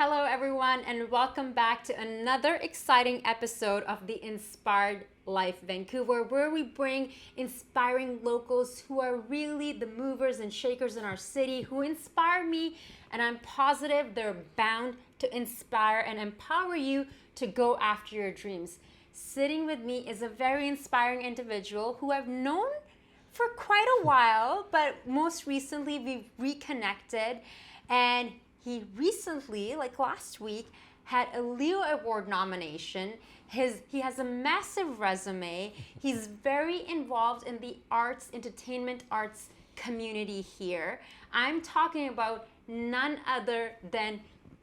Hello, everyone, and welcome back to another exciting episode of the Inspired Life Vancouver, where we bring inspiring locals who are really the movers and shakers in our city, who inspire me, and I'm positive they're bound to inspire and empower you to go after your dreams. Sitting with me is a very inspiring individual who I've known for quite a while, but most recently we've reconnected, and he recently, like last week, had a Leo Award nomination. He has a massive resume. He's very involved in the arts, entertainment arts community here. I'm talking about none other than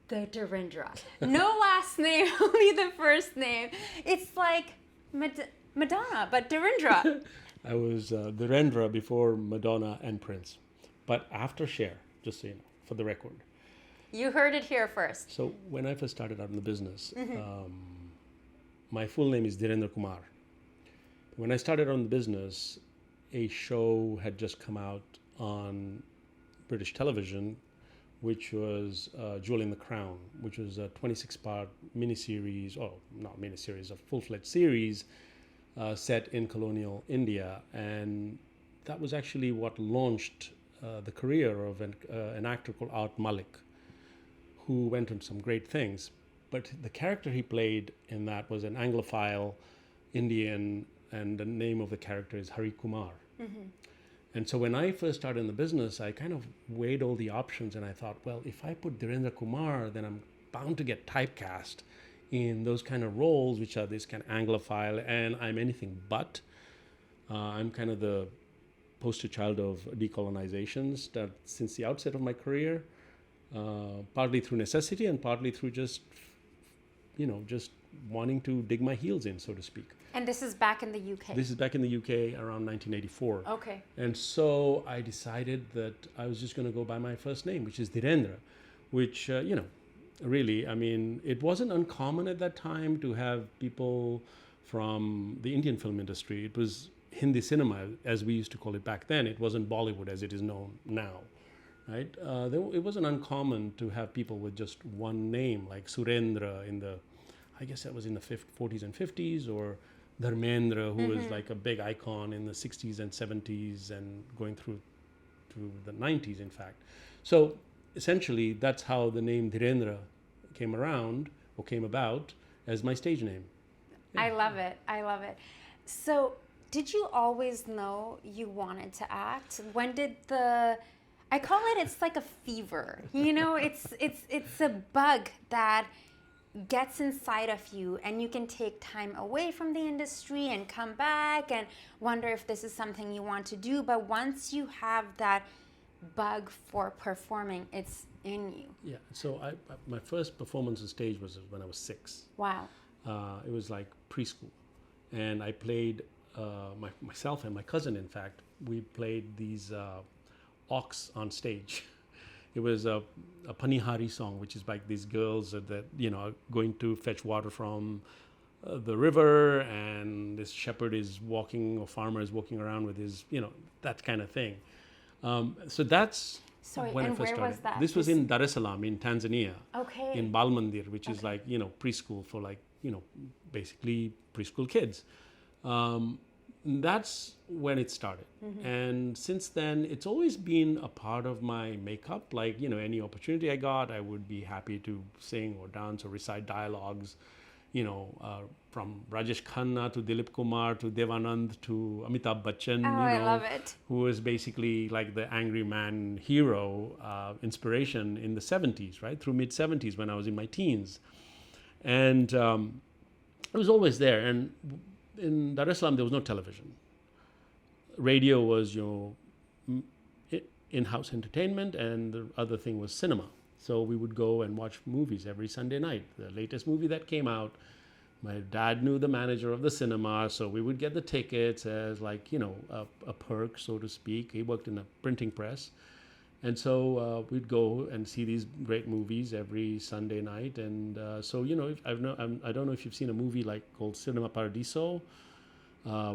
the Dhiredra. No last name, only the first name. It's like Madonna, but Dhiredra. I was Dhiredra before Madonna and Prince, but after Cher, just so you know, for the record. You heard it here first. So when I first started out in the business, my full name is Dhiredra Kumar. When I started out in the business, a show had just come out on British television, which was Jewel in the Crown, which was a 26-part miniseries, or not miniseries, a full-fledged series set in colonial India. And that was actually what launched the career of an actor called Art Malik, who went on some great things. But the character he played in that was an Anglophile Indian, and the name of the character is Hari Kumar. Mm-hmm. And so when I first started in the business, I kind of weighed all the options, and I thought, well, if I put Dhiredra Kumar, then I'm bound to get typecast in those kind of roles, which are this kind of Anglophile, and I'm anything but. I'm kind of the poster child of decolonizations that since the outset of my career, partly through necessity and partly through just wanting to dig my heels in, so to speak. And this is back in the UK? This is back in the UK around 1984. Okay. And so I decided that I was just going to go by my first name, which is Dhiredra, which, really, I mean, it wasn't uncommon at that time to have people from the Indian film industry. It was Hindi cinema, as we used to call it back then. It wasn't Bollywood as it is known now. Right? It wasn't uncommon to have people with just one name, like Surendra I guess that was in the 40s and 50s, or Dharmendra, who was like a big icon in the 60s and 70s and going through to the 90s, in fact. So essentially, that's how the name Dhiredra came about as my stage name. Yeah. I love it. So did you always know you wanted to act? When did I call it's like a fever. It's a bug that gets inside of you, and you can take time away from the industry and come back and wonder if this is something you want to do. But once you have that bug for performing, it's in you. Yeah. So my first performance on stage was when I was 6. Wow. It was like preschool, and I played myself and my cousin. In fact, we played these ox on stage. It was a Panihari song, which is like these girls that are going to fetch water from the river, and this shepherd is walking, or farmer is walking around with his, that kind of thing. So that's when I first started. Where was that? This was in Dar es Salaam in Tanzania. Okay. In Balmandir, which is like preschool for basically preschool kids. That's when it started. Mm-hmm. And since then, it's always been a part of my makeup. Like, any opportunity I got, I would be happy to sing or dance or recite dialogues, from Rajesh Khanna to Dilip Kumar to Devanand to Amitabh Bachchan, I love it. Who was basically like the angry man hero inspiration in the 70s, right? Through mid 70s when I was in my teens. And it was always there. And in Dar es Salaam, there was no television. Radio was, in-house entertainment, and the other thing was cinema. So we would go and watch movies every Sunday night. The latest movie that came out, my dad knew the manager of the cinema, so we would get the tickets as like, a perk, so to speak. He worked in a printing press. And so we'd go and see these great movies every Sunday night. And so, I don't know if you've seen a movie called Cinema Paradiso,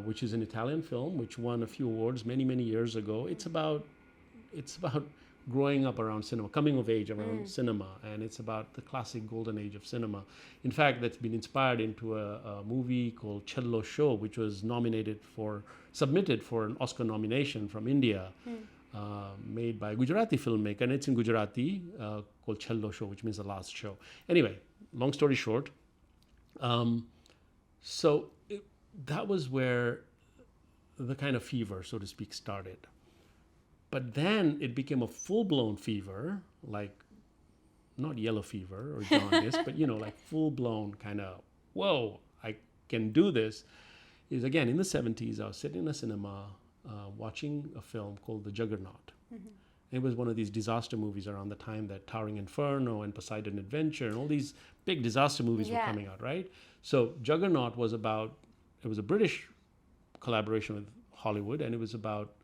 which is an Italian film, which won a few awards many, many years ago. It's about growing up around cinema, coming of age around cinema, and it's about the classic golden age of cinema. In fact, that's been inspired into a movie called Chello Show, which was submitted for an Oscar nomination from India, made by a Gujarati filmmaker, and it's in Gujarati, called Chello Show, which means the last show. Anyway, long story short, that was where the kind of fever, so to speak, started. But then it became a full-blown fever, like not yellow fever or jaundice, but like full-blown kind of, whoa, I can do this. Is again in the 70s, I was sitting in a cinema watching a film called The Juggernaut. It was one of these disaster movies around the time that Towering Inferno and Poseidon Adventure and all these big disaster movies were coming out, right? So Juggernaut was it was a British collaboration with Hollywood, and it was about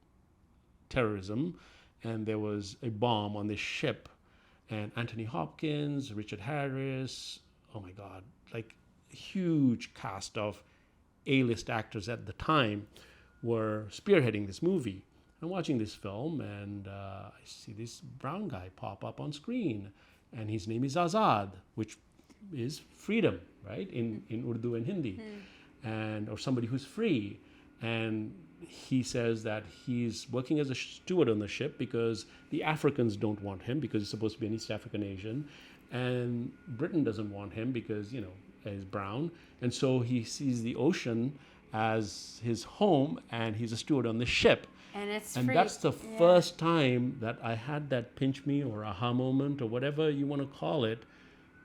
terrorism, and there was a bomb on this ship, and Anthony Hopkins, Richard Harris, oh my God, like huge cast of A-list actors at the time were spearheading this movie. I'm watching this film, and I see this brown guy pop up on screen, and his name is Azad, which is freedom, right, in Urdu and Hindi, or somebody who's free. And he says that he's working as a steward on the ship because the Africans don't want him because he's supposed to be an East African Asian, and Britain doesn't want him because he's brown, and so he sees the ocean as his home, and he's a steward on the ship. And that's the first time that I had that pinch me or aha moment or whatever you want to call it,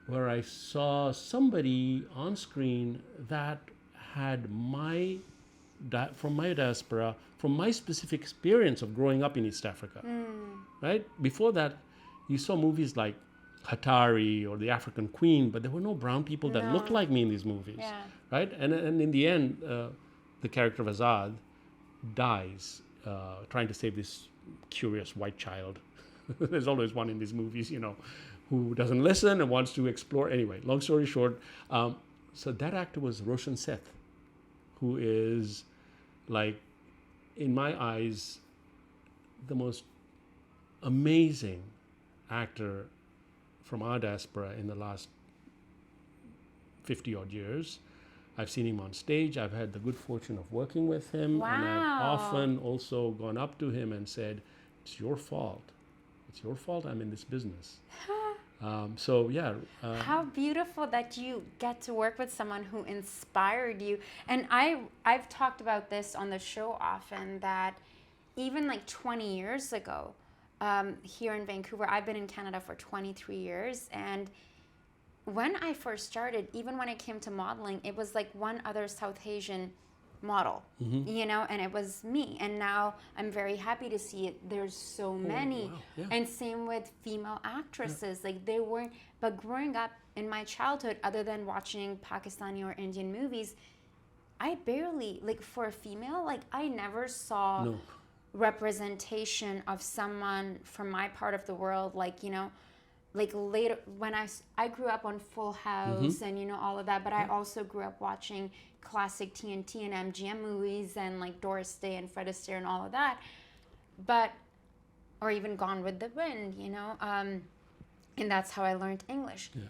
where I saw somebody on screen that had from my diaspora, from my specific experience of growing up in East Africa, right? Before that, you saw movies like Hatari or The African Queen, but there were no brown people that looked like me in these movies, right? And in the end, the character of Azad dies trying to save this curious white child. There's always one in these movies, who doesn't listen and wants to explore. Anyway, long story short, so that actor was Roshan Seth, who is, like, in my eyes, the most amazing actor from our diaspora in the last 50 odd years. I've seen him on stage. I've had the good fortune of working with him. Wow. And I've often also gone up to him and said, it's your fault. It's your fault I'm in this business. How beautiful that you get to work with someone who inspired you. And I've talked about this on the show often, that even like 20 years ago, here in Vancouver, I've been in Canada for 23 years, and when I first started, even when it came to modeling, it was like one other South Asian model, and it was me. And now I'm very happy to see it. There's so many. Wow. Yeah. And same with female actresses. Like they weren't, but growing up in my childhood, other than watching Pakistani or Indian movies, I barely, like for a female, like I never saw representation of someone from my part of the world, like, like later when I grew up on Full House and all of that, but I also grew up watching classic TNT and MGM movies and like Doris Day and Fred Astaire and all of that, or even Gone with the Wind, and that's how I learned English. Yeah.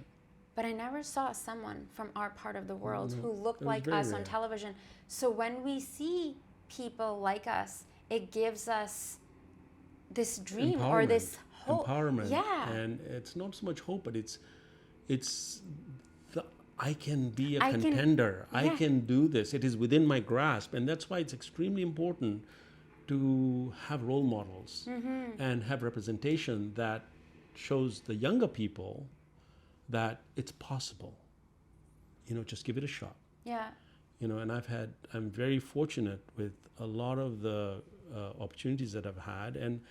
But I never saw someone from our part of the world who looked like us on television. So when we see people like us, it gives us this dream or this hope. Empowerment. Yeah. And it's not so much hope, but it's I can be a contender. I can do this. It is within my grasp. And that's why it's extremely important to have role models and have representation that shows the younger people that it's possible. Just give it a shot. Yeah. And I'm very fortunate with a lot of the opportunities that I've had. And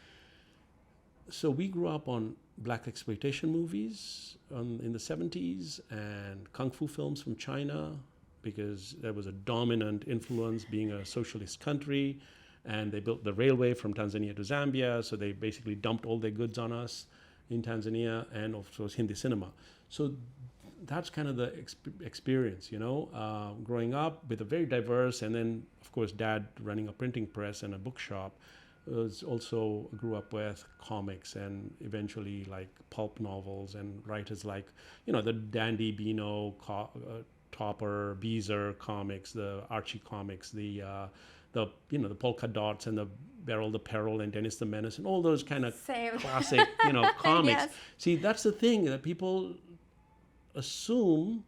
so we grew up on black exploitation movies in the 70s and kung fu films from China, because there was a dominant influence being a socialist country, and they built the railway from Tanzania to Zambia, so they basically dumped all their goods on us in Tanzania, and of course Hindi cinema. So that's kind of the experience, growing up with a very diverse, and then of course Dad running a printing press and a bookshop. was also grew up with comics and eventually like pulp novels and writers like, the Dandy Beano, Topper, Beezer comics, the Archie comics, the polka dots and the Beryl the Peril and Dennis the Menace and all those kind of Same. classic, comics. Yes. See, that's the thing that people assume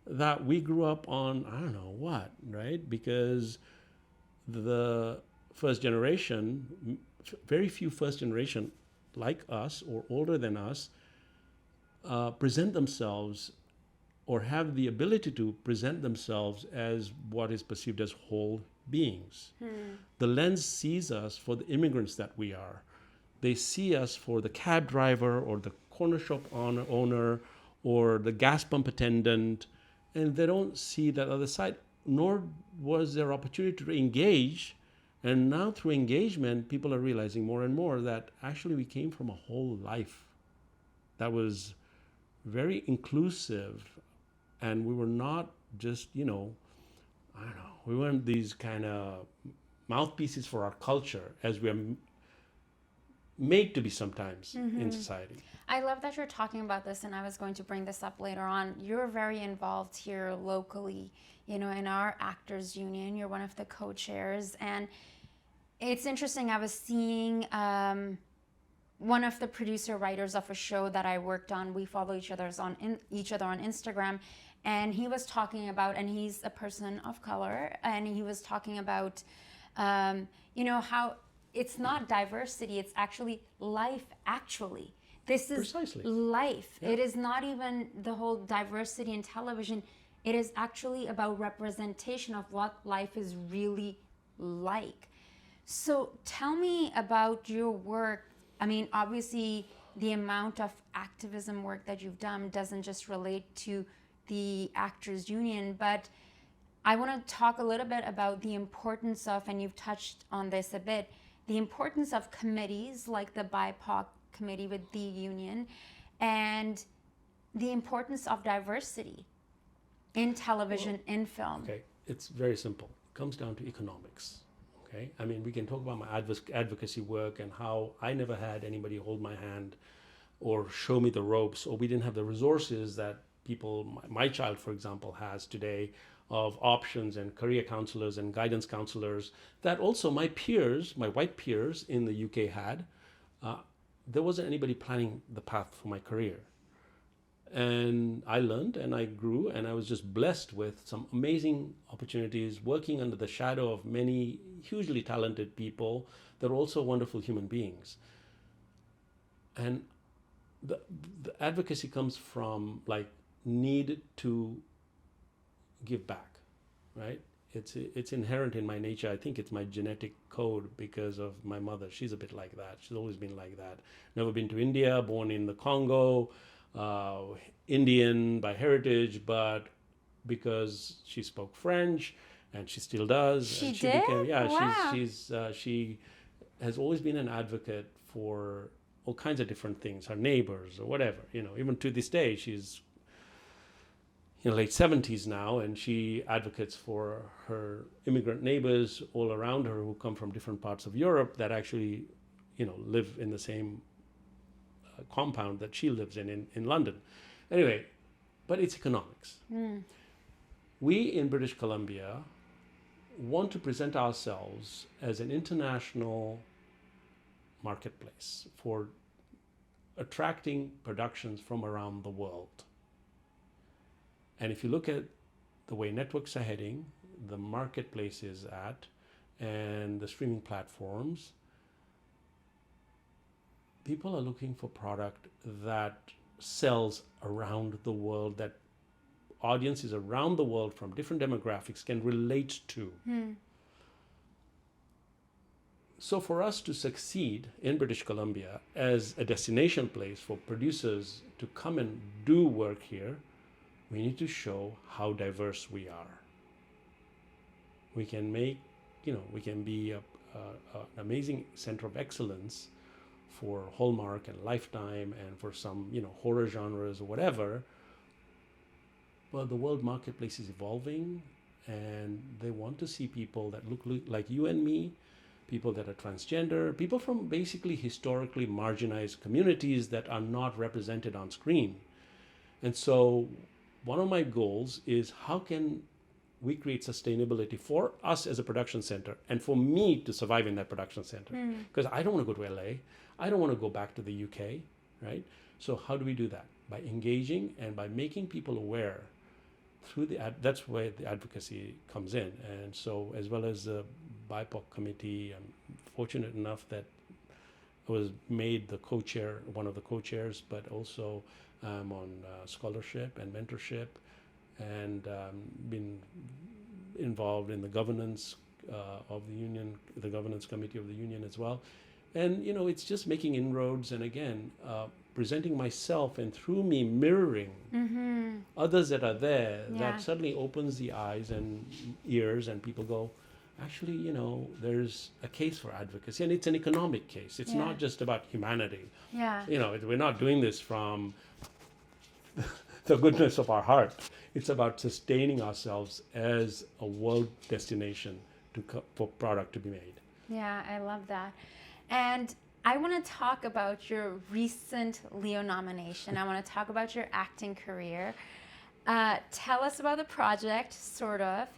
that we grew up on, I don't know what, right? Because the first generation, very few first generation like us or older than us, present themselves or have the ability to present themselves as what is perceived as whole beings. The lens sees us for the immigrants that we are. They see us for the cab driver or the corner shop owner or the gas pump attendant, and they don't see that other side, nor was there opportunity to engage. And now through engagement, people are realizing more and more that actually we came from a whole life that was very inclusive, and we were not just, I don't know, we weren't these kind of mouthpieces for our culture as we are made to be sometimes in society. I love that you're talking about this, and I was going to bring this up later on. You're very involved here locally, in our Actors Union. You're one of the co-chairs, and it's interesting. I was seeing one of the producer writers of a show that I worked on. We follow each other on Instagram, and he was talking about, and he's a person of color, and he was talking about, how it's not diversity, it's actually life, actually. This is Precisely. life. Yeah. It is not even the whole diversity in television. It is actually about representation of what life is really like. So tell me about your work. I mean, obviously, the amount of activism work that you've done doesn't just relate to the Actors Union, but I want to talk a little bit about the importance of, and you've touched on this a bit, the importance of committees like the BIPOC committee with the union, and the importance of diversity in television, in film. Okay, it's very simple. It comes down to economics. Okay, I mean, we can talk about my advocacy work and how I never had anybody hold my hand or show me the ropes, or we didn't have the resources that people, my child, for example, has today, of options and career counselors and guidance counselors that also my peers, my white peers in the UK had. There wasn't anybody planning the path for my career. And I learned and I grew, and I was just blessed with some amazing opportunities working under the shadow of many hugely talented people that are also wonderful human beings. And the advocacy comes from like need to give back, right? It's inherent in my nature. I think it's my genetic code because of my mother. She's a bit like that. She's always been like that. Never been to India, born in the Congo, Indian by heritage, but because she spoke French, and she still does. She and did? Wow. She has always been an advocate for all kinds of different things, her neighbors or whatever. Even to this day, she's late 70s now, and she advocates for her immigrant neighbors all around her who come from different parts of Europe that actually, live in the same compound that she lives in London. Anyway, but it's economics. We in British Columbia want to present ourselves as an international marketplace for attracting productions from around the world. And if you look at the way networks are heading, the marketplace is at, and the streaming platforms, people are looking for product that sells around the world, that audiences around the world from different demographics can relate to. So for us to succeed in British Columbia as a destination place for producers to come and do work here, we need to show how diverse we are. We can make, we can be an amazing center of excellence for Hallmark and Lifetime and for some, horror genres or whatever. But the world marketplace is evolving, and they want to see people that look like you and me, people that are transgender, people from basically historically marginalized communities that are not represented on screen. And so one of my goals is how can we create sustainability for us as a production center and for me to survive in that production center? Because I don't want to go to LA. I don't want to go back to the UK, right? So how do we do that? By engaging and by making people aware through that's where the advocacy comes in. And so as well as the BIPOC committee, I'm fortunate enough that I was made the co-chair, one of the co-chairs, but also I'm on scholarship and mentorship, and been involved in the governance of the union, the governance committee of the union as well. And it's just making inroads, and again, presenting myself, and through me mirroring others that are there. That suddenly opens the eyes and ears, and people go, actually, there's a case for advocacy, and it's an economic case. It's not just about humanity. We're not doing this from the goodness of our heart. It's about sustaining ourselves as a world destination for product to be made. Yeah, I love that. And I want to talk about your recent Leo nomination. I want to talk about your acting career. Tell us about the project, sort of.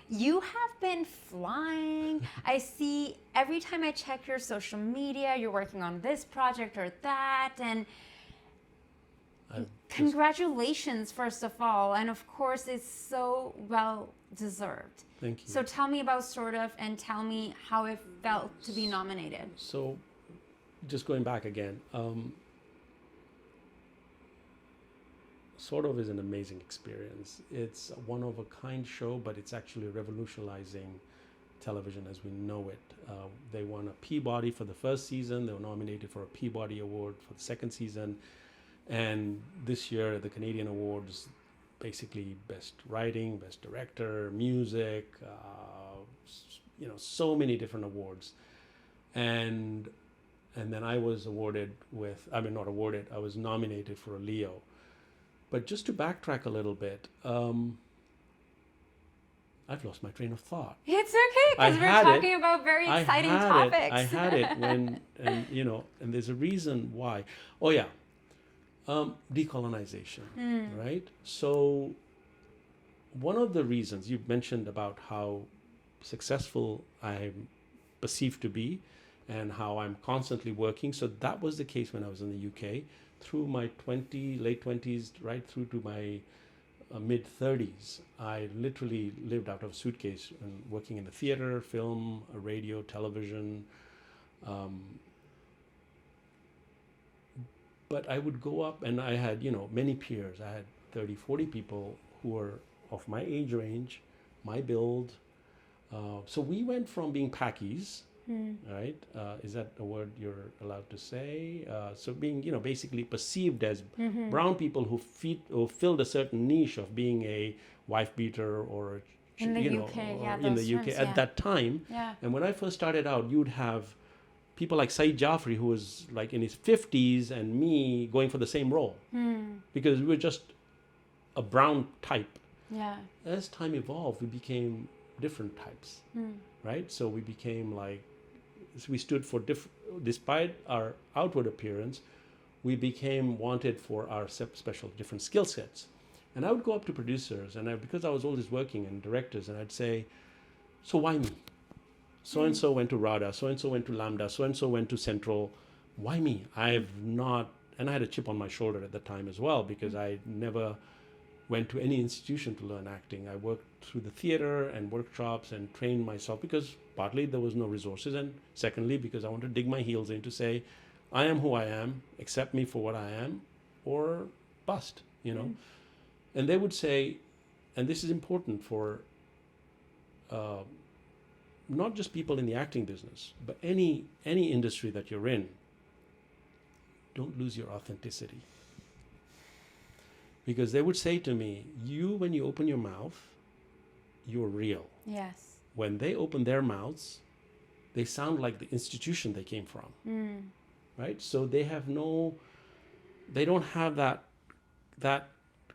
You have been flying. I see every time I check your social media, you're working on this project or that. And congratulations, first of all. And of course, it's so well deserved. Thank you. So tell me about Sort of, and tell me how it felt to be nominated. So just going back again, Sort of is an amazing experience. It's a one-of-a-kind show, but it's actually revolutionizing television as we know it. They won a Peabody for the first season. They were nominated for a Peabody Award for the second season. And this year, the Canadian Awards, basically best writing, best director, music, so many different awards. And then I was not awarded, I was nominated for a Leo. But just to backtrack a little bit, I've lost my train of thought. It's okay, because we're talking about very exciting topics. I had it when, and there's a reason why. Oh yeah, decolonization, right? So one of the reasons you mentioned about how successful I'm perceived to be and how I'm constantly working. So that was the case when I was in the UK. Through my late 20s, right through to my mid 30s, I literally lived out of a suitcase and working in the theater, film, radio, television. But I would go up, and I had, many peers. I had 30, 40 people who were of my age range, my build. So we went from being packies, right? Is that a word you're allowed to say? So being, basically perceived as brown people who filled a certain niche of being a wife beater or in the UK, in the UK at that time. Yeah. And when I first started out, you'd have people like Saeed Jaffrey, who was like in his 50s, and me going for the same role because we were just a brown type. Yeah. As time evolved, we became different types, right? So we became we stood for despite our outward appearance, we became wanted for our special different skill sets. And I would go up to producers, and because I was always working, and directors, and I'd say, so why me? So-and-so went to RADA, so-and-so went to Lambda, so-and-so went to Central. Why me? I've not, and I had a chip on my shoulder at the time as well, because I never went to any institution to learn acting. I worked through the theater and workshops and trained myself because partly there was no resources, and secondly, because I wanted to dig my heels in to say, I am who I am, accept me for what I am, or bust, And they would say, and this is important for not just people in the acting business, but any industry that you're in, don't lose your authenticity. Because they would say to me, when you open your mouth, you're real. Yes. When they open their mouths, they sound like the institution they came from. Right? So they don't have that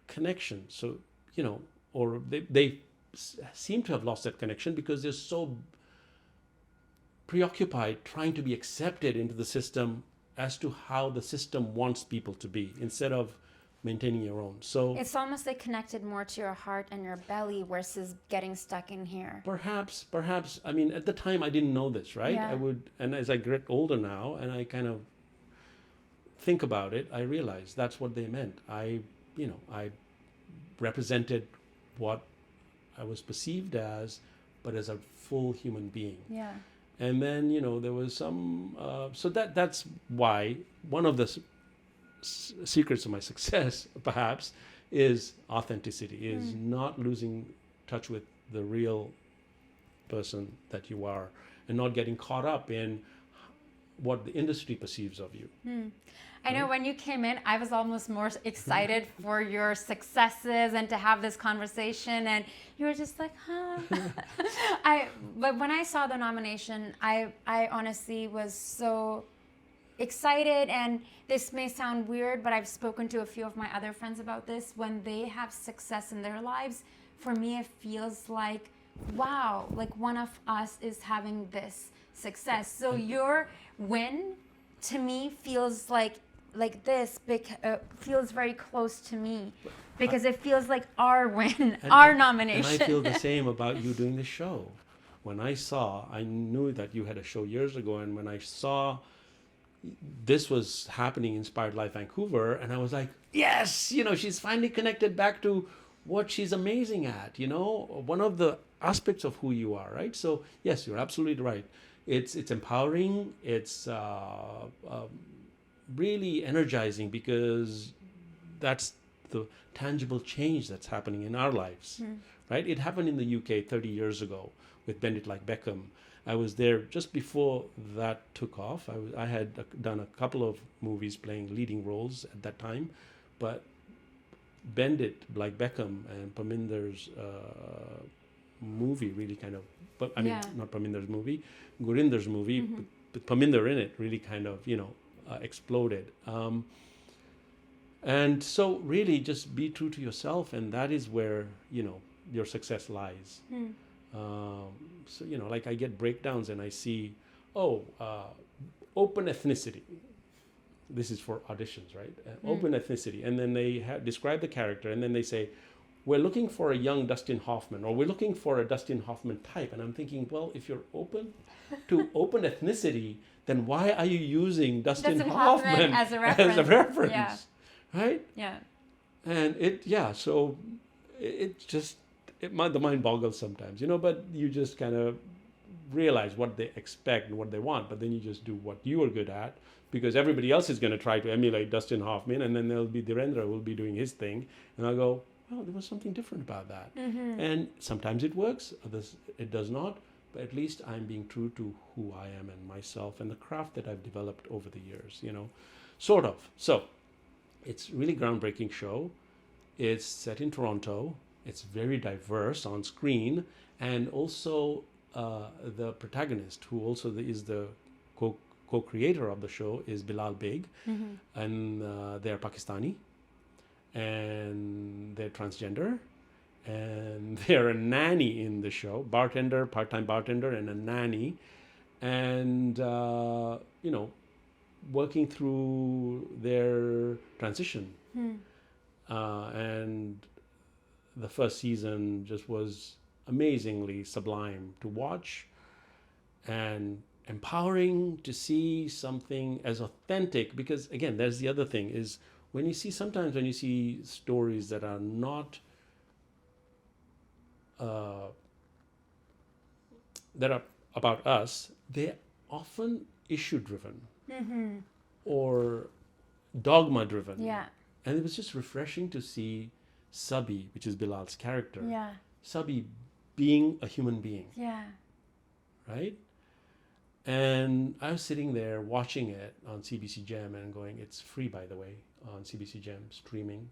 connection. So, or they seem to have lost that connection because they're so preoccupied trying to be accepted into the system as to how the system wants people to be instead of maintaining your own. So It's almost like connected more to your heart and your belly versus getting stuck in here. perhaps, I mean, at the time I didn't know this, right? Yeah. And as I get older now and I kind of think about it, I realize that's what they meant. I represented what I was perceived as, but as a full human being. Yeah. And then, there was some, so that's why one of the secrets of my success, perhaps, is authenticity, is not losing touch with the real person that you are and not getting caught up in what the industry perceives of you. I know when you came in, I was almost more excited for your successes and to have this conversation, and you were just like, huh. But when I saw the nomination, I honestly was so excited, and this may sound weird, but I've spoken to a few of my other friends about this. When they have success in their lives, for me, it feels like, wow, like one of us is having this success. So your win to me feels like this feels very close to me because it feels like our win, our nomination. And I feel the same about you doing the show. When I knew that you had a show years ago, and when I saw this was happening, Inspired Life Vancouver, and I was like, yes, she's finally connected back to what she's amazing at, one of the aspects of who you are, right? So yes, you're absolutely right. It's empowering. It's really energizing because that's the tangible change that's happening in our lives, right? It happened in the UK 30 years ago with Bend It Like Beckham. I was there just before that took off. I had done a couple of movies playing leading roles at that time, but Bend It Like Beckham and Parminder's movie really kind of, but I mean, not Parminder's movie, Gurinder's movie, but Parminder in it really kind of, exploded. And so really just be true to yourself, and that is where, your success lies. So, like I get breakdowns and I see, open ethnicity. This is for auditions, right? Open ethnicity. And then they describe the character, and then they say, we're looking for a young Dustin Hoffman, or we're looking for a Dustin Hoffman type. And I'm thinking, well, if you're open to open ethnicity, then why are you using Dustin Hoffman as a reference? Yeah. Right? Yeah. And so it just, the mind boggles sometimes, but you just kind of realize what they expect and what they want, but then you just do what you are good at, because everybody else is going to try to emulate Dustin Hoffman, and then there'll be Dhiredra who will be doing his thing, and I'll go, well, there was something different about that. And sometimes it works, others it does not, but at least I'm being true to who I am and myself and the craft that I've developed over the years, sort of. So it's really groundbreaking show. It's set in Toronto. It's very diverse on screen, and also the protagonist, who also is the co-creator of the show, is Bilal Beg, and they're Pakistani, and they're transgender, and they're a nanny in the show, part-time bartender, and a nanny, and working through their transition, and the first season just was amazingly sublime to watch and empowering to see something as authentic, because again, there's the other thing is when you see stories that are not that are about us, they're often issue driven or dogma driven. Yeah. And it was just refreshing to see Sabi, which is Bilal's character, Sabi being a human being. Yeah. Right? And I was sitting there watching it on CBC Gem and going, it's free, by the way, on CBC Gem, streaming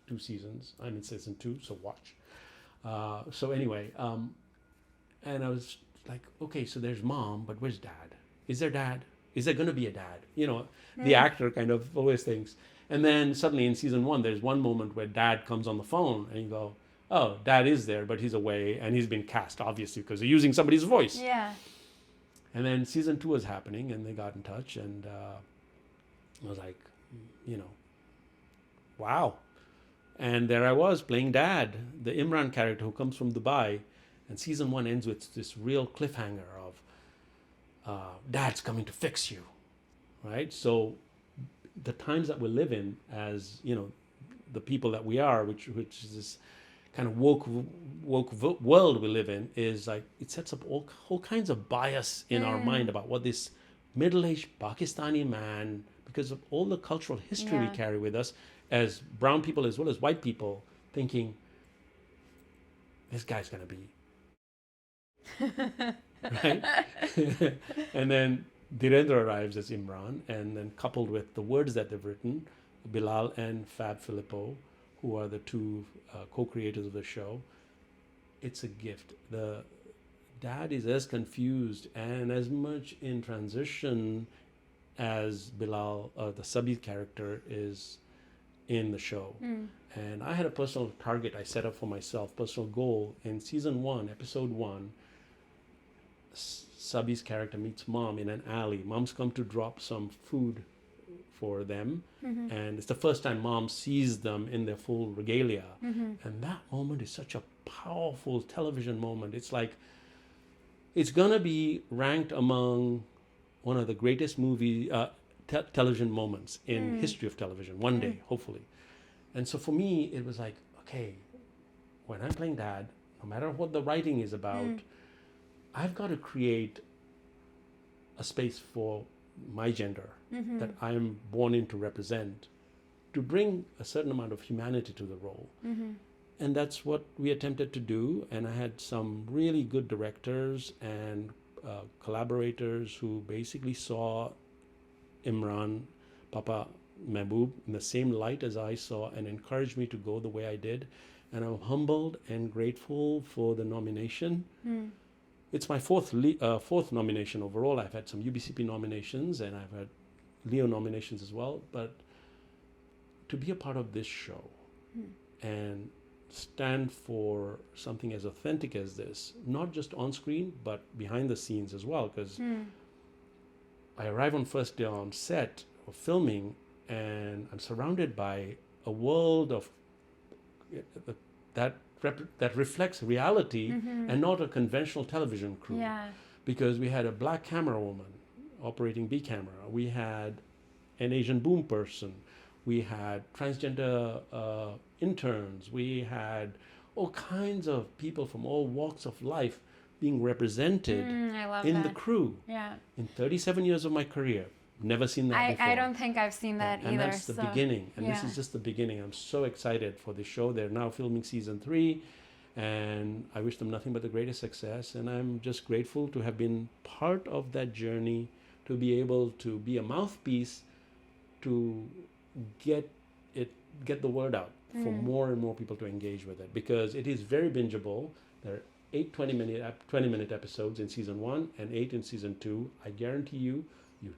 2 seasons. I'm in season 2, so watch. So anyway, and I was like, okay, so there's mom, but where's dad? Is there dad? Is there going to be a dad? The actor kind of always thinks. And then suddenly in season 1, there's one moment where dad comes on the phone and you go, oh, dad is there, but he's away and he's been cast, obviously, because they're using somebody's voice. Yeah. And then season 2 was happening, and they got in touch, and I was like, wow. And there I was playing Dad, the Imran character who comes from Dubai. And season 1 ends with this real cliffhanger of Dad's coming to fix you, right? So the times that we live in, as the people that we are, which is this kind of woke world we live in, is like it sets up all kinds of bias in our mind about what this middle-aged Pakistani man, because of all the cultural history we carry with us as brown people as well as white people, thinking this guy's gonna be right. And then Dhiredra arrives as Imran, and then coupled with the words that they've written, Bilal and Fab Filippo, who are the two co-creators of the show, it's a gift. The Dad is as confused and as much in transition as Bilal, the Sabi character, is in the show. And I had a personal target I set up for myself, personal goal. In season 1, episode 1, Sabi's character meets Mom in an alley. Mom's come to drop some food for them, and it's the first time Mom sees them in their full regalia. And that moment is such a powerful television moment. It's like it's gonna be ranked among one of the greatest television moments in history of television one day, hopefully. And so for me, it was like, okay, when I'm playing Dad, no matter what the writing is about, I've got to create a space for my gender that I'm born in to represent, to bring a certain amount of humanity to the role. And that's what we attempted to do. And I had some really good directors and collaborators who basically saw Imran, Papa Mehboob, in the same light as I saw, and encouraged me to go the way I did. And I'm humbled and grateful for the nomination. It's my fourth nomination overall. I've had some UBCP nominations, and I've had Leo nominations as well. But to be a part of this show and stand for something as authentic as this, not just on screen, but behind the scenes as well, because I arrive on first day on set of filming, and I'm surrounded by a world of that reflects reality and not a conventional television crew. Because we had a black camera woman operating B camera, we had an Asian boom person, we had transgender interns, we had all kinds of people from all walks of life being represented in the crew. In 37 years of my career, never seen that before. I don't think I've seen that either. And that's the beginning. And this is just the beginning. I'm so excited for this show. They're now filming season 3, and I wish them nothing but the greatest success. And I'm just grateful to have been part of that journey, to be able to be a mouthpiece to get the word out for more and more people to engage with it, because it is very bingeable. There are 8 20-minute episodes in season 1 and 8 in season 2. I guarantee you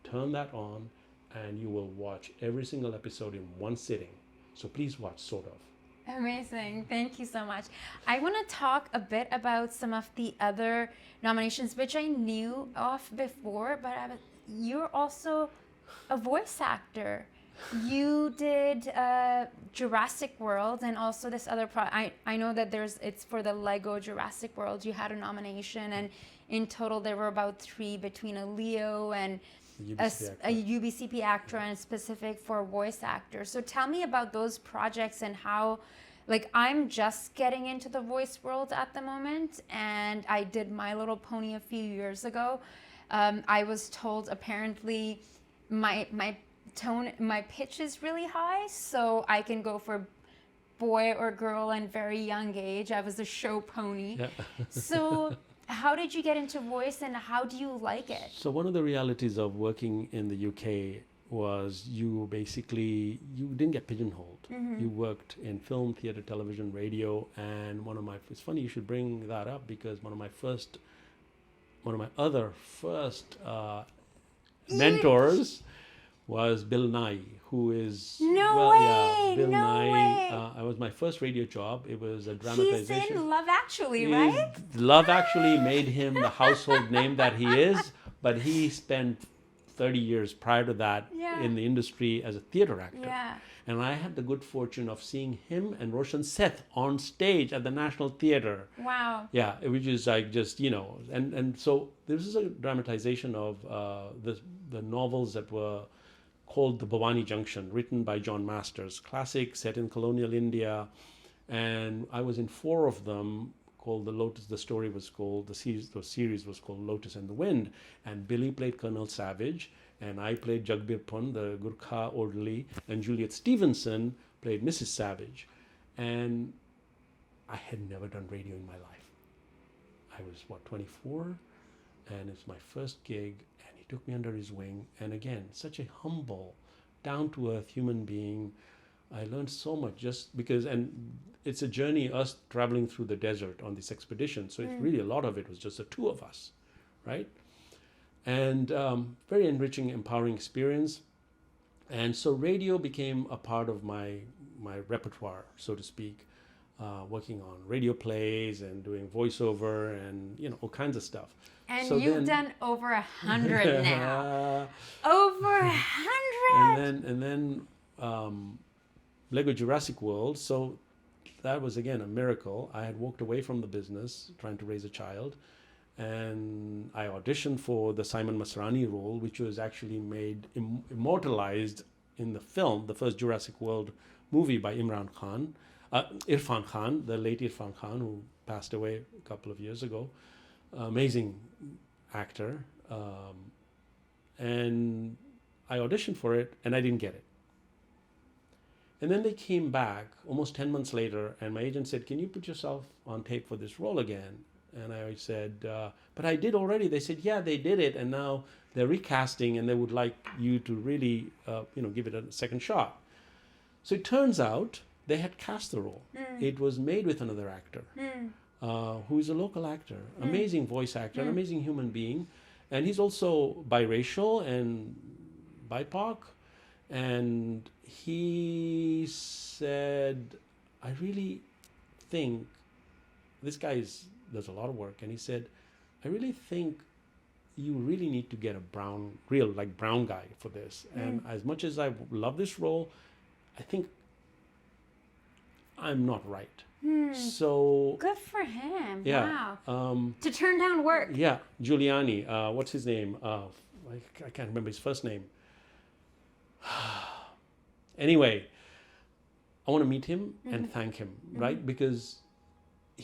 turn that on and you will watch every single episode in one sitting. So please watch Sort of. Amazing. Thank you so much. I want to talk a bit about some of the other nominations, which I knew of before, but you're also a voice actor. You did Jurassic World, and also this other I know that it's for the Lego Jurassic World. You had a nomination, and in total there were about 3 between a Leo and a UBCP actor and specific for voice actors. So tell me about those projects and how, like, I'm just getting into the voice world at the moment, and I did My Little Pony a few years ago. I was told apparently my pitch is really high, so I can go for boy or girl and very young age. I was a show pony. So how did you get into voice, and how do you like it? So one of the realities of working in the UK was you didn't get pigeonholed. You worked in film, theater, television, radio, and it's funny you should bring that up, because one of my other first mentors was Bill Nye, who is Bill Nye. Way. It was my first radio job. It was a dramatization. He's in Love Actually, right? Love Actually made him the household name that he is. but he spent 30 years prior to that Yeah. in the industry as a theater actor. Yeah. And I had the good fortune of seeing him and Roshan Seth on stage at the National Theater. Wow. Yeah, which is like just, and so this is a dramatization of the novels that were called The Bhavani Junction, written by John Masters, classic set in colonial India. And I was in 4 of them called The Lotus. The story was called, the series was called Lotus and the Wind. And Billy played Colonel Savage, and I played Jagbir Pun, the Gurkha orderly, and Juliet Stevenson played Mrs. Savage. And I had never done radio in my life. I was, 24? And it's my first gig, and he took me under his wing. And again, such a humble, down-to-earth human being. I learned so much just because, and it's a journey, us traveling through the desert on this expedition. So it's really, a lot of it was just the 2 of us, right? And very enriching, empowering experience. And so radio became a part of my repertoire, so to speak, working on radio plays and doing voiceover and, all kinds of stuff. And so you've done over 100 now. Over 100! And then Lego Jurassic World. So that was, again, a miracle. I had walked away from the business trying to raise a child. And I auditioned for the Simon Masrani role, which was actually made immortalized in the film, the first Jurassic World movie by Irfan Khan, the late Irfan Khan, who passed away a couple of years ago. Amazing actor. And I auditioned for it, and I didn't get it. And then they came back almost 10 months later, and my agent said, "Can you put yourself on tape for this role again?" And I said, "But I did already." They said, "Yeah, they did it, and now they're recasting, and they would like you to really, give it a second shot." So it turns out they had cast the role. It was made with another actor, who is a local actor, amazing voice actor, an amazing human being, and he's also biracial and BIPOC. And he said, "I really think this guy does a lot of work." And he said, "I really think you really need to get a real brown guy for this. And as much as I love this role, I think I'm not right." So good for him. yeah, Wow. To turn down work. Yeah, Giuliani. What's his name? I can't remember his first name. Anyway, I want to meet him and thank him, right? Because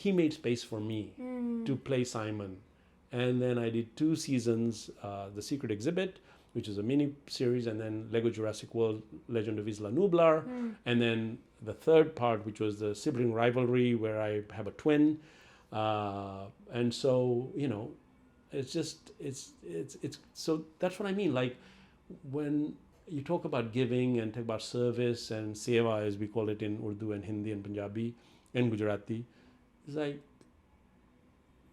he made space for me to play Simon. And then I did 2 seasons, The Secret Exhibit, which is a mini series, and then Lego Jurassic World, Legend of Isla Nublar. And then the 3rd part, which was the sibling rivalry, where I have a twin. And so, it's so that's what I mean. Like, when you talk about giving and talk about service and seva, as we call it in Urdu and Hindi and Punjabi and Gujarati, it's like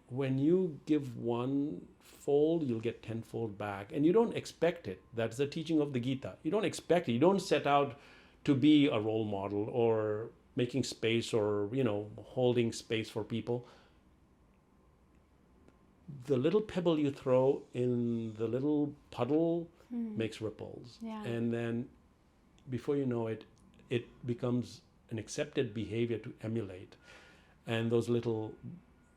when you give one fold, you'll get 10-fold back. And you don't expect it. That's the teaching of the Gita. You don't expect it. You don't set out to be a role model or making space or, holding space for people. The little pebble you throw in the little puddle makes ripples. Yeah. And then before you know it, it becomes an accepted behavior to emulate. And those little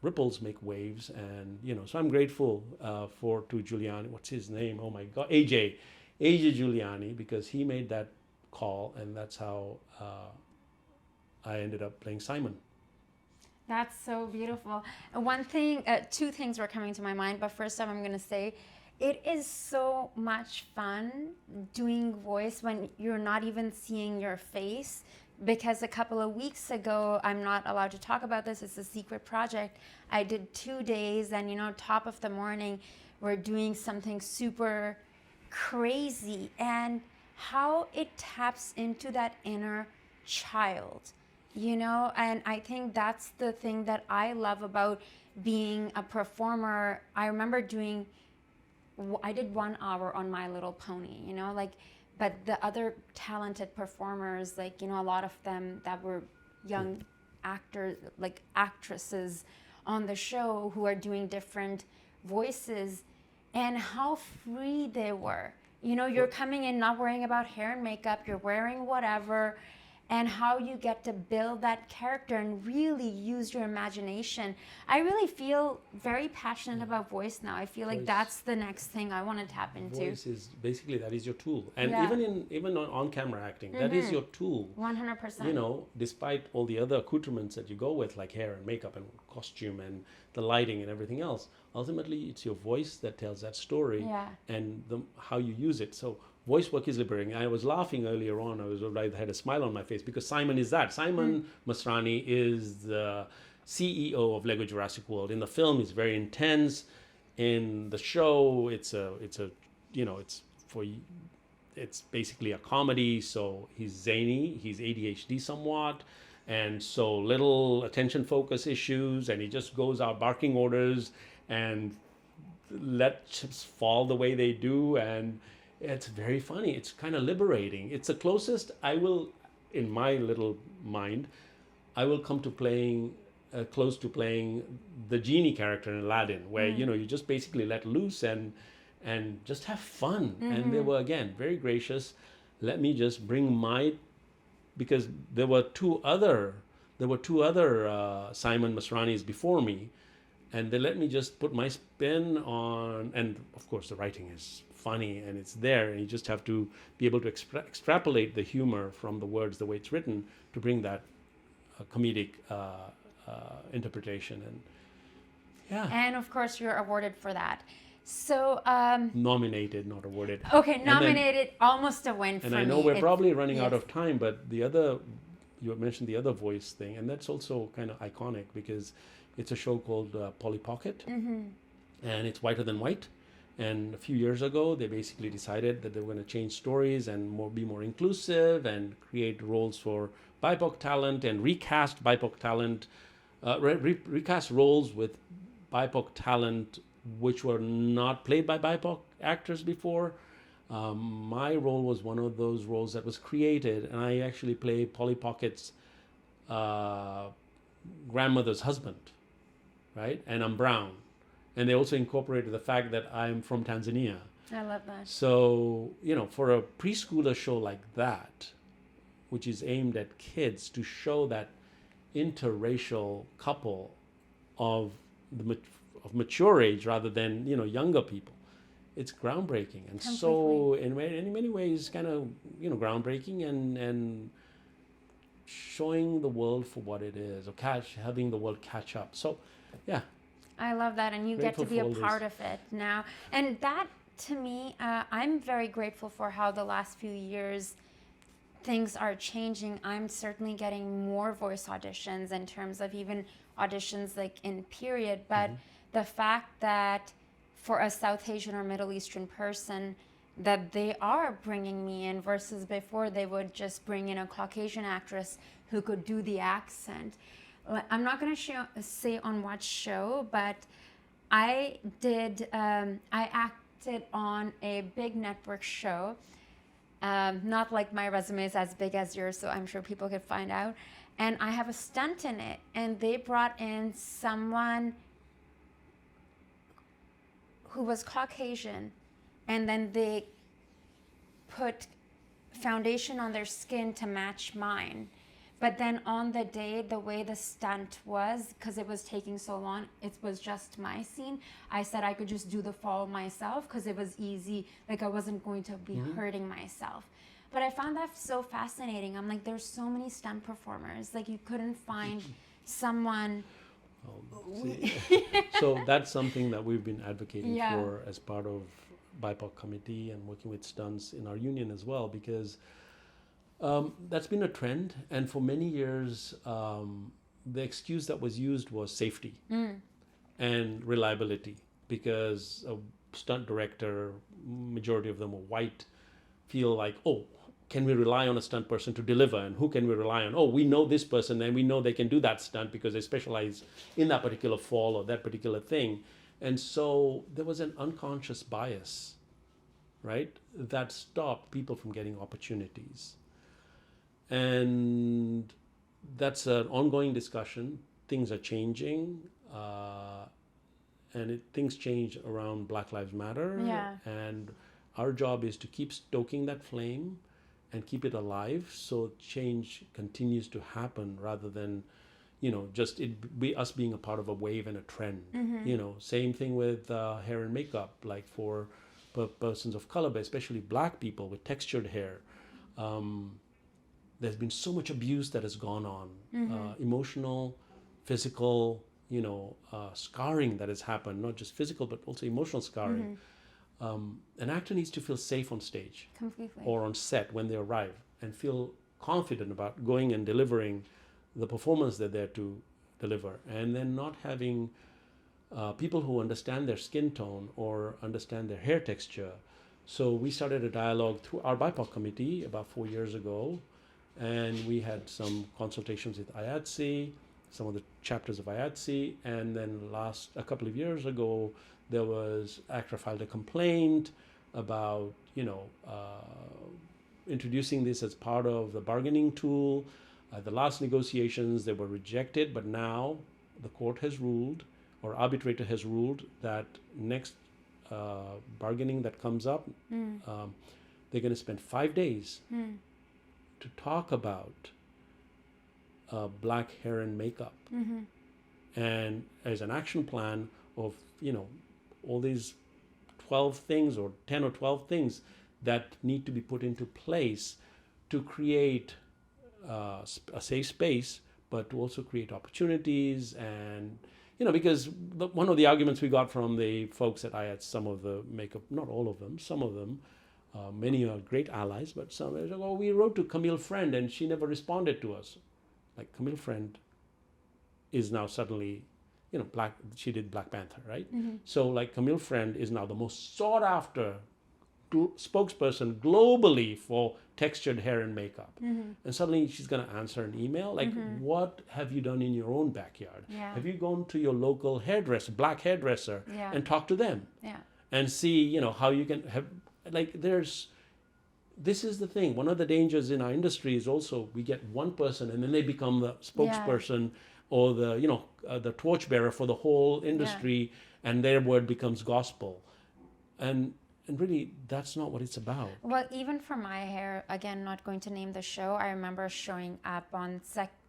ripples make waves. And, so I'm grateful to Giuliani. What's his name? Oh my God. AJ Giuliani, because he made that call, and that's how I ended up playing Simon. That's so beautiful. Two things were coming to my mind, but first I'm going to say, it is so much fun doing voice when you're not even seeing your face, because a couple of weeks ago, I'm not allowed to talk about this, it's a secret project. I did 2 days, and top of the morning, we're doing something super crazy, and how it taps into that inner child, and I think that's the thing that I love about being a performer. I remember I did 1 hour on My Little Pony, but the other talented performers, a lot of them that were young actors, actresses on the show who are doing different voices, and how free they were. You know, you're coming in not worrying about hair and makeup, you're wearing whatever, and how you get to build that character and really use your imagination. I really feel very passionate about voice now. I feel like Voice. that's the next thing I want to tap into. Voice is basically, that is your tool. And Yeah. even on camera acting, that is your tool. 100%. You know, despite all the other accoutrements that you go with, like hair and makeup and costume and the lighting and everything else, ultimately it's your voice that tells that story. Yeah. And how you use it. So voice work is liberating. I was laughing earlier on. I had a smile on my face because Simon is that. Simon Masrani is the CEO of Lego Jurassic World. In the film, he's very intense. In the show, it's basically a comedy. So he's zany. He's ADHD somewhat, and so little attention focus issues. And he just goes out barking orders and let chips fall the way they do, and it's very funny. It's kind of liberating. It's the closest I will, in my little mind, I will come to playing close to playing the genie character in Aladdin, where you just basically let loose and just have fun. And they were, again, very gracious. Let me just bring because there were two other Simon Masranis before me, and they let me just put my spin on. And of course, the writing is funny and it's there, and you just have to be able to extrapolate the humor from the words the way it's written to bring that comedic interpretation. And yeah, And of course, you're awarded for that. So, nominated, not awarded. okay, then- nominated, almost a win for And me. I know we're It's- probably running out yes. of time, but you mentioned the other voice thing, and that's also kind of iconic because it's a show called Polly Pocket, and it's whiter than white. And a few years ago, they basically decided that they were going to change stories and be more inclusive and create roles for BIPOC talent and recast BIPOC talent, recast roles with BIPOC talent which were not played by BIPOC actors before. My role was one of those roles that was created, and I actually play Polly Pocket's grandmother's husband, right? And I'm brown. And they also incorporated the fact that I'm from Tanzania. I love that. So, for a preschooler show like that, which is aimed at kids, to show that interracial couple of mature age rather than, younger people, it's groundbreaking. And so in many ways, kind of, groundbreaking and showing the world for what it is, or having the world catch up. So, yeah. I love that, and you get to Grateful be a for all part of it now. And that, to me, I'm very grateful for how the last few years things are changing. I'm certainly getting more voice auditions in terms of even auditions like in period. But the fact that for a South Asian or Middle Eastern person, that they are bringing me in versus before they would just bring in a Caucasian actress who could do the accent. I'm not going to say on what show, but I acted on a big network show. Not like my resume is as big as yours, so I'm sure people could find out. And I have a stunt in it, and they brought in someone who was Caucasian, and then they put foundation on their skin to match mine. But then on the day, the way the stunt was, because it was taking so long, it was just my scene. I said I could just do the fall myself because it was easy. Like I wasn't going to be hurting myself. But I found that so fascinating. I'm like, there's so many stunt performers. Like you couldn't find someone. So that's something that we've been advocating Yeah. for as part of BIPOC committee and working with stunts in our union as well, because that's been a trend, and for many years, the excuse that was used was safety and reliability, because a stunt director, majority of them were white, feel like, oh, can we rely on a stunt person to deliver? And who can we rely on? Oh, we know this person, and we know they can do that stunt because they specialize in that particular fall or that particular thing. And so there was an unconscious bias, right, that stopped people from getting opportunities. And that's an ongoing discussion. Things are changing. and things change around Black Lives Matter. Yeah. And our job is to keep stoking that flame and keep it alive so change continues to happen rather than, just it be us being a part of a wave and a trend. Same thing with hair and makeup, like for persons of color, but especially Black people with textured hair. There's been so much abuse that has gone on, emotional, physical, scarring that has happened, not just physical, but also emotional scarring. An actor needs to feel safe on stage Completely. or on set when they arrive and feel confident about going and delivering the performance they're there to deliver, and then not having people who understand their skin tone or understand their hair texture. So we started a dialogue through our BIPOC committee about 4 years ago, and we had some consultations with IATSE, some of the chapters of IATSE, and then a couple of years ago, there was actor filed a complaint about introducing this as part of the bargaining tool. The last negotiations, they were rejected, but now the court has ruled, or arbitrator has ruled, that next bargaining that comes up, they're going to spend 5 days to talk about Black hair and makeup, and as an action plan of all these 12 things or 10 or 12 things that need to be put into place to create a safe space, but to also create opportunities. And because one of the arguments we got from the folks at IAT, some of the makeup, not all of them, some of them, many are great allies, but some are like, oh, we wrote to Camille Friend and she never responded to us. Like, Camille Friend is now suddenly, Black. She did Black Panther, right? So like, Camille Friend is now the most sought after spokesperson globally for textured hair and makeup. And suddenly she's going to answer an email like, what have you done in your own backyard? Have you gone to your local hairdresser, Black hairdresser, and talked to them and see how you can have, like, this is the thing. One of the dangers in our industry is also we get one person and then they become the spokesperson or the torchbearer for the whole industry, and their word becomes gospel. And really, that's not what it's about. Well, even for my hair, again, not going to name the show, I remember showing up on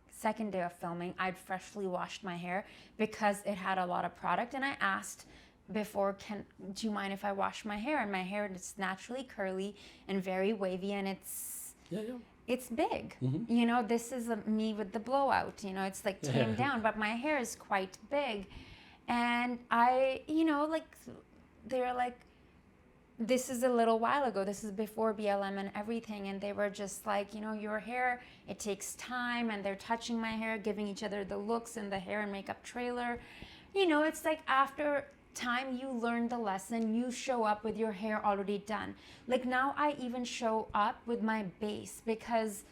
second day of filming. I'd freshly washed my hair because it had a lot of product, and I asked before, do you mind if I wash my hair? And my hair is naturally curly and very wavy, and it's big. This is me with the blowout. It's like tamed down, but my hair is quite big. And I, they're like, this is a little while ago. This is before BLM and everything. And they were just like, your hair, it takes time. And they're touching my hair, giving each other the looks in the hair and makeup trailer. It's like after time you learn the lesson, you show up with your hair already done. Like now I even show up with my base because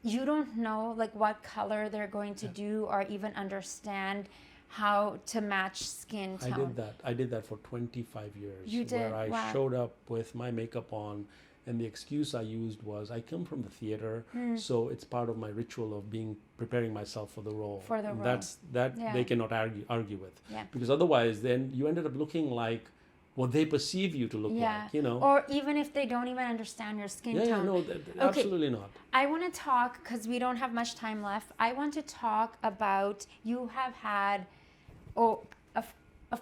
you don't know like what color they're going to do or even understand how to match skin tone. I did that for 25 years. You did? Where I Wow. showed up with my makeup on, and the excuse I used was I come from the theater, so it's part of my ritual of preparing myself for the role. They cannot argue with. Yeah. Because otherwise, then you ended up looking like what they perceive you to look like. Or even if they don't even understand your skin tone. No, absolutely not. I want to talk, because we don't have much time left, I want to talk about, you have had a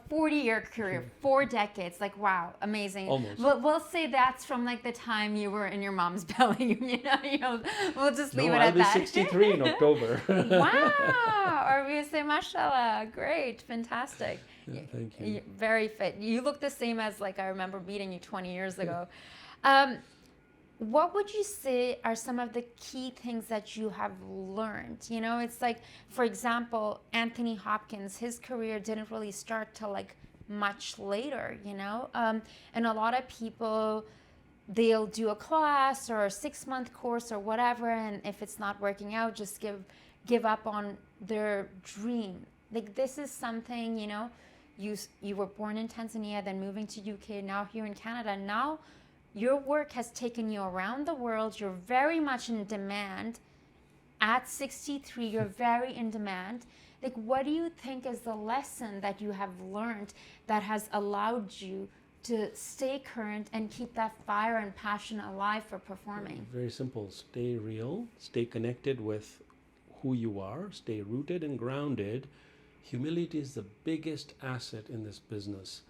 40-year career, 4 decades. Like, wow, amazing. Almost. We'll say that's from like the time you were in your mom's belly. We'll just leave it at that. I'll be 63 in October. Wow. Or we say, mashallah, great, fantastic. Yeah, thank you. Very fit. You look the same as like I remember meeting you 20 years ago. What would you say are some of the key things that you have learned? It's like, for example, Anthony Hopkins, his career didn't really start till like much later, and a lot of people, they'll do a class or a 6-month course or whatever, and if it's not working out, just give up on their dream. Like, this is something, you were born in Tanzania, then moving to UK, now here in Canada. Now your work has taken you around the world. You're very much in demand. at 63, you're very in demand. Like, what do you think is the lesson that you have learned that has allowed you to stay current and keep that fire and passion alive for performing? Very simple. Stay real, stay connected with who you are, stay rooted and grounded. Humility is the biggest asset in this business.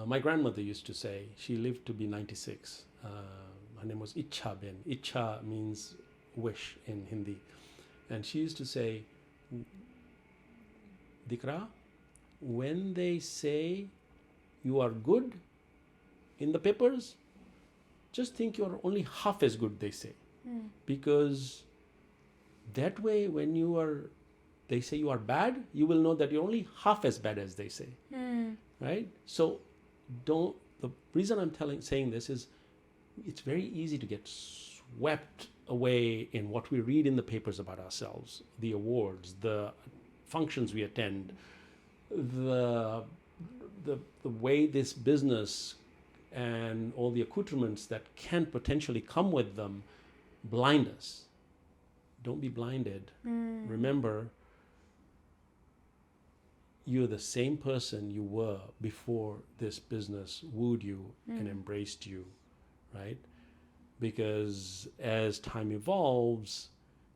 My grandmother used to say, she lived to be 96. Her name was Icha Ben. Icha means wish in Hindi. And she used to say, Dikra, when they say you are good in the papers, just think you're only half as good, they say. Because that way, when they say you are bad, you will know that you're only half as bad as they say. Right? So the reason I'm saying this is it's very easy to get swept away in what we read in the papers about ourselves, the awards, the functions we attend, the way this business and all the accoutrements that can potentially come with them blind us. Don't be blinded. Remember, you're the same person you were before this business wooed you and embraced you, right? Because as time evolves,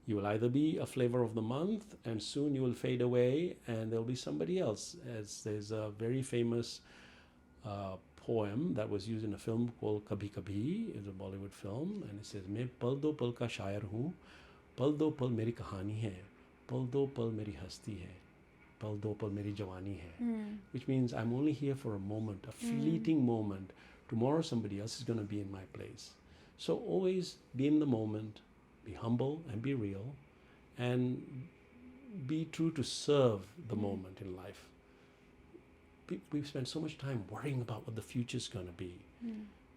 you will either be a flavor of the month and soon you will fade away and there'll be somebody else. As there's a very famous poem that was used in a film called Kabhi Kabhi. It's a Bollywood film, and it says, "Main pal do pal ka shayar hoon, pal do pal meri kahani hai, pal do pal meri hasti hai, pal do pal meri jawani hai," which means I'm only here for a moment, a fleeting moment. Tomorrow somebody else is going to be in my place. So always be in the moment, be humble and be real, and be true to serve the moment in life. We've spent so much time worrying about what the future's going to be.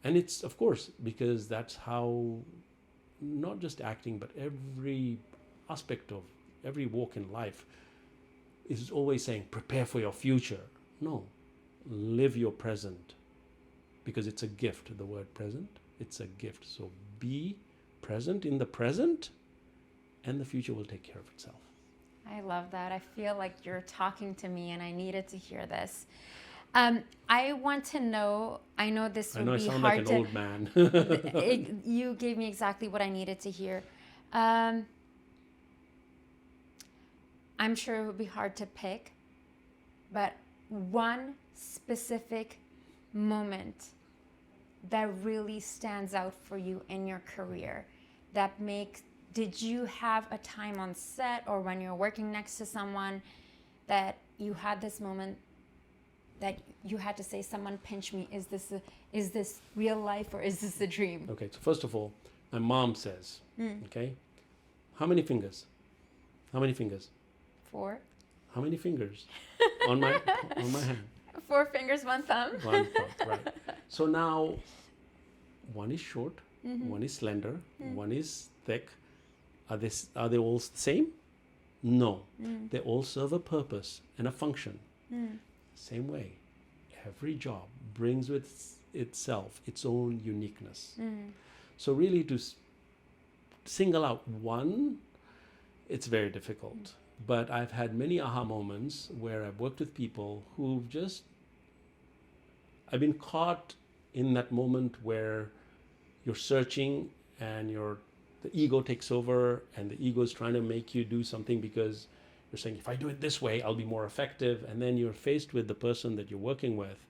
And it's, of course, because that's how not just acting, but every aspect of every walk in life is always saying, prepare for your future. No, live your present, because it's a gift. The word present, it's a gift. So be present in the present, and the future will take care of itself. I love that. I feel like you're talking to me and I needed to hear this. I want to know, I know this would be hard to... I sound like an old man. You gave me exactly what I needed to hear. I'm sure it would be hard to pick, but one specific moment that really stands out for you in your career that makes... Did you have a time on set or when you're working next to someone that you had this moment that you had to say, someone pinch me, is this real life or is this a dream? Okay, so first of all, my mom says, okay, how many fingers? How many fingers? 4. How many fingers on my hand? 4 fingers, 1 thumb. 1 thumb, right. So now, one is short, one is slender, one is thick. Are they all the same? No. They all serve a purpose and a function. Same way, every job brings with itself its own uniqueness. So really to single out one, it's very difficult. But I've had many aha moments where I've worked with people who've just... I've been caught in that moment where you're searching and the ego takes over, and the ego is trying to make you do something because you're saying, if I do it this way, I'll be more effective. And then you're faced with the person that you're working with,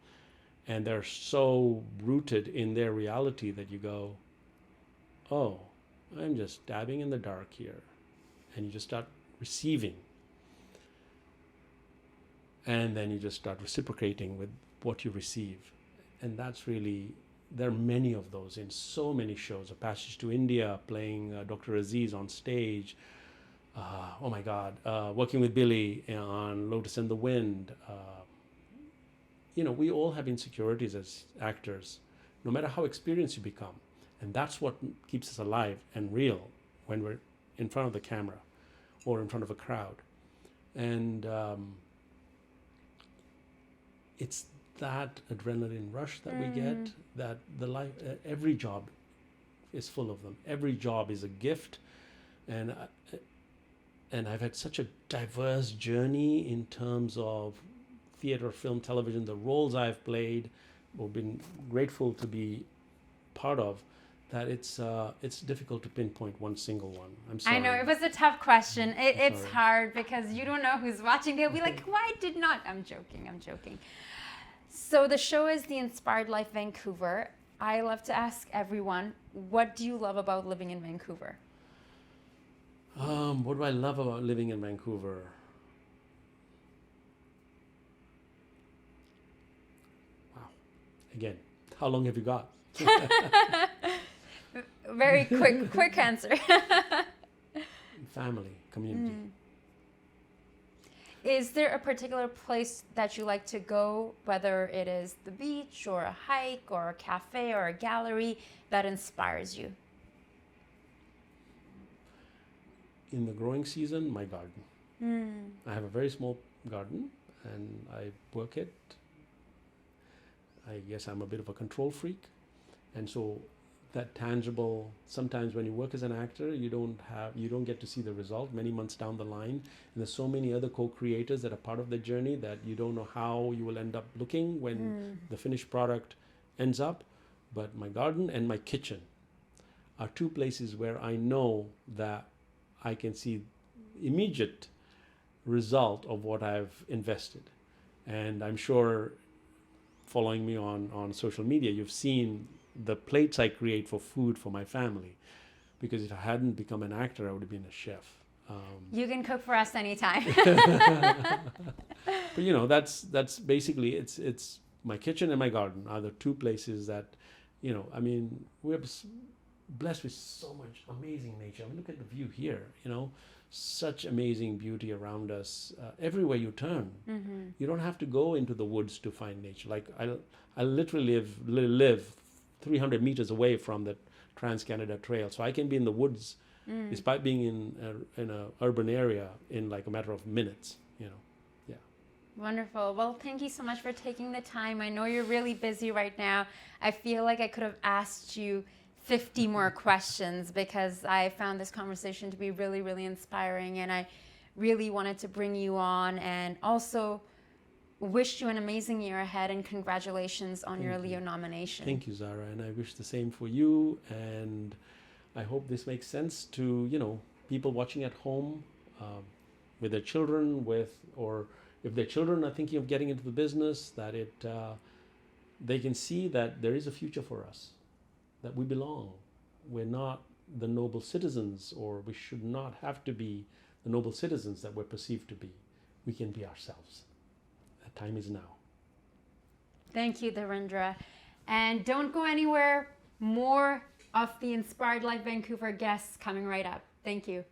and they're so rooted in their reality that you go, oh, I'm just dabbing in the dark here. And you just start receiving. And then you just start reciprocating with what you receive. And that's really... There are many of those in so many shows. A Passage to India, playing Dr. Aziz on stage. Oh my God, working with Billy on Lotus and the Wind. We all have insecurities as actors, no matter how experienced you become. And that's what keeps us alive and real when we're in front of the camera or in front of a crowd. And it's that adrenaline rush that we get, that every job is full of them. Every job is a gift. And and I've had such a diverse journey in terms of theater, film, television, the roles I've played, or been grateful to be part of, that it's difficult to pinpoint one single one. I'm sorry. I know it was a tough question. It's Sorry. hard because you don't know who's watching. They'll be like, "Why did not?" I'm joking. So the show is The Inspired Life Vancouver. I love to ask everyone, what do you love about living in Vancouver? What do I love about living in Vancouver? Wow. Again, how long have you got? Very quick answer. Family, community. Is there a particular place that you like to go, whether it is the beach or a hike or a cafe or a gallery, that inspires you? In the growing season, my garden. I have a very small garden and I work it. I guess I'm a bit of a control freak. And so that tangible, sometimes when you work as an actor, you don't get to see the result many months down the line. And there's so many other co-creators that are part of the journey that you don't know how you will end up looking when the finished product ends up. But my garden and my kitchen are two places where I know that I can see immediate result of what I've invested. And I'm sure, following me on social media, you've seen the plates I create for food for my family, because if I hadn't become an actor, I would have been a chef. You can cook for us anytime. But you know, that's basically it's my kitchen and my garden are the two places that, you know, I mean, we're blessed with so much amazing nature. I mean, look at the view here, you know, such amazing beauty around us everywhere you turn. You don't have to go into the woods to find nature. Like I literally live 300 meters away from the Trans-Canada Trail, so I can be in the woods despite being in a urban area in like a matter of minutes, you know. Yeah. Wonderful. Well, thank you so much for taking the time. I know you're really busy right now. I feel like I could have asked you 50 more questions because I found this conversation to be really, really inspiring, and I really wanted to bring you on and also wish you an amazing year ahead and congratulations on your Leo nomination. Thank you, Zara, and I wish the same for you, and I hope this makes sense to, you know, people watching at home with their children, or if their children are thinking of getting into the business, that they can see that there is a future for us, that we belong. We're not the noble citizens, or we should not have to be the noble citizens that we're perceived to be. We can be ourselves. That time is now. Thank you, Dhiredra. And don't go anywhere. More of the Inspired Life Vancouver guests coming right up. Thank you.